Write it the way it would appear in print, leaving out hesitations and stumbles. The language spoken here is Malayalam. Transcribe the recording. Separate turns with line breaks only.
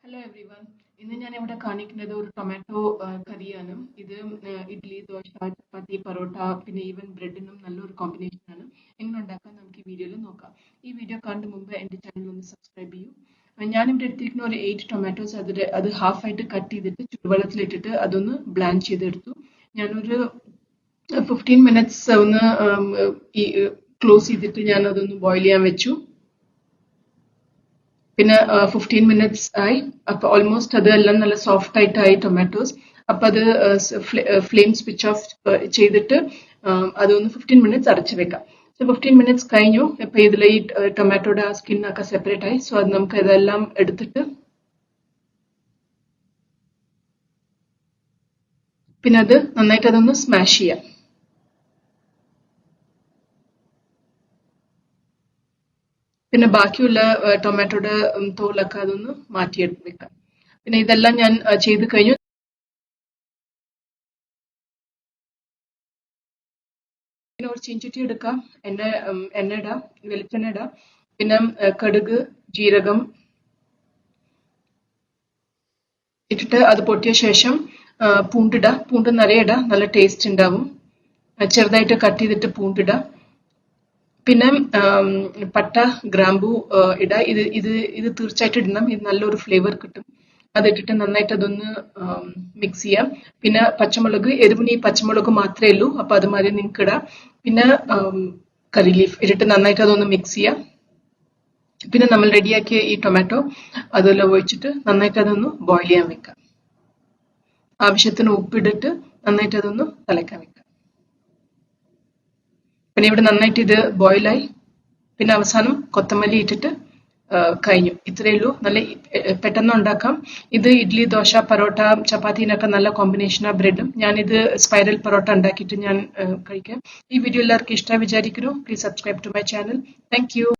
Hello every one. ഇന്ന് ഞാൻ ഇവിടെ കാണിക്കുന്നത് ഒരു ടൊമാറ്റോ കറിയാണ്. ഇത് ഇഡ്ഡലി, ദോശ, ചപ്പാത്തി, പൊറോട്ട പിന്നെ ഈവൻ ബ്രെഡിനും നല്ലൊരു കോമ്പിനേഷൻ ആണ്. എങ്ങനെ ഉണ്ടാക്കാൻ നമുക്ക് ഈ വീഡിയോയിൽ നോക്കാം. ഈ വീഡിയോ കാണുന്ന മുമ്പ് എൻ്റെ ചാനൽ ഒന്ന് സബ്സ്ക്രൈബ് ചെയ്യൂ. ഞാനിവിടെ എടുത്തിരിക്കുന്ന ഒരു 8 ടൊമാറ്റോസ് അത് ഹാഫായിട്ട് കട്ട് ചെയ്തിട്ട് ചുടുവെള്ളത്തിലിട്ടിട്ട് അതൊന്ന് ബ്ലാൻഡ് ചെയ്തെടുത്തു. ഞാനൊരു 15 മിനിറ്റ്സ് ഒന്ന് ക്ലോസ് ചെയ്തിട്ട് ഞാൻ അതൊന്ന് ബോയിൽ ചെയ്യാൻ വെച്ചു. പിന്നെ 15 മിനിറ്റ്സ് ആയി. അപ്പോൾ ഓൾമോസ്റ്റ് അതെല്ലാം നല്ല സോഫ്റ്റ് ആയിട്ടായി ടൊമാറ്റോസ്. അപ്പോൾ അത് ഫ്ലെയിം സ്വിച്ച് ഓഫ് ചെയ്തിട്ട് അതൊന്ന് 15 മിനിറ്റ്സ് അടച്ചു വെക്കാം. സോ 15 മിനിറ്റ്സ് കഴിഞ്ഞു. ഇപ്പൊ ഇതിൽ ഈ ടൊമാറ്റോയുടെ ആ സ്കിന്നൊക്കെ സെപ്പറേറ്റ് ആയി. സോ അത് നമുക്ക് ഇതെല്ലാം എടുത്തിട്ട് പിന്നെ അത് നന്നായിട്ട് അതൊന്ന് സ്മാഷ് ചെയ്യാം. പിന്നെ ബാക്കിയുള്ള ടൊമാറ്റോയുടെ തോലൊക്കെ അതൊന്ന് മാറ്റിയെടുത്ത് വെക്കാം. പിന്നെ ഇതെല്ലാം ഞാൻ ചെയ്ത് കഴിഞ്ഞു. പിന്നെ ഒരു ചീഞ്ചട്ടി എടുക്കാം, എണ്ണ ഇടാം, വെളിച്ചെണ്ണ ഇടാം, പിന്നെ കടുക്, ജീരകം ഇട്ടിട്ട് അത് പൊട്ടിയ ശേഷം പൂണ്ടിടാം. പൂണ്ട് നിറയെ ഇടാം, നല്ല ടേസ്റ്റ് ഉണ്ടാവും. ചെറുതായിട്ട് കട്ട് ചെയ്തിട്ട് പൂണ്ടിടാം. പിന്നെ പട്ട, ഗ്രാമ്പൂ ഇടാം. ഇത് തീർച്ചയായിട്ടും ഇടണം, ഇത് നല്ലൊരു ഫ്ലേവർ കിട്ടും. അതിട്ടിട്ട് നന്നായിട്ട് അതൊന്ന് മിക്സ് ചെയ്യാം. പിന്നെ പച്ചമുളക്, എരിവിന് ഈ പച്ചമുളക് മാത്രമേ ഉള്ളൂ, അപ്പൊ അത് മതി നിങ്ങൾക്ക് ഇടാം. പിന്നെ കറി ലീഫ് ഇട്ടിട്ട് നന്നായിട്ട് അതൊന്ന് മിക്സ് ചെയ്യാം. പിന്നെ നമ്മൾ റെഡിയാക്കിയ ഈ ടൊമാറ്റോ അതെല്ലാം ഒഴിച്ചിട്ട് നന്നായിട്ട് അതൊന്ന് ബോയിൽ ചെയ്യാൻ വെക്കാം. ആവശ്യത്തിന് ഉപ്പിട്ടിട്ട് നന്നായിട്ട് അതൊന്ന് തിളയ്ക്കാൻ വെക്കാം. പിന്നെ ഇവിടെ നന്നായിട്ട് ഇത് ബോയിലായി. പിന്നെ അവസാനം കൊത്തമല്ലി ഇട്ടിട്ട് കഴിഞ്ഞു. ഇത്രയേ ഉള്ളൂ. നല്ല പെട്ടെന്ന് ഉണ്ടാക്കാം. ഇത് ഇഡ്ഡലി, ദോശ, പൊറോട്ട, ചപ്പാത്തിനൊക്കെ നല്ല കോമ്പിനേഷനാ. ബ്രെഡും ഞാനിത് സ്പൈറൽ പൊറോട്ട ഉണ്ടാക്കിയിട്ട് ഞാൻ കഴിക്കാം. ഈ വീഡിയോ എല്ലാവർക്കും ഇഷ്ടമായി വിചാരിക്കുന്നു. Please subscribe to my channel. Thank U.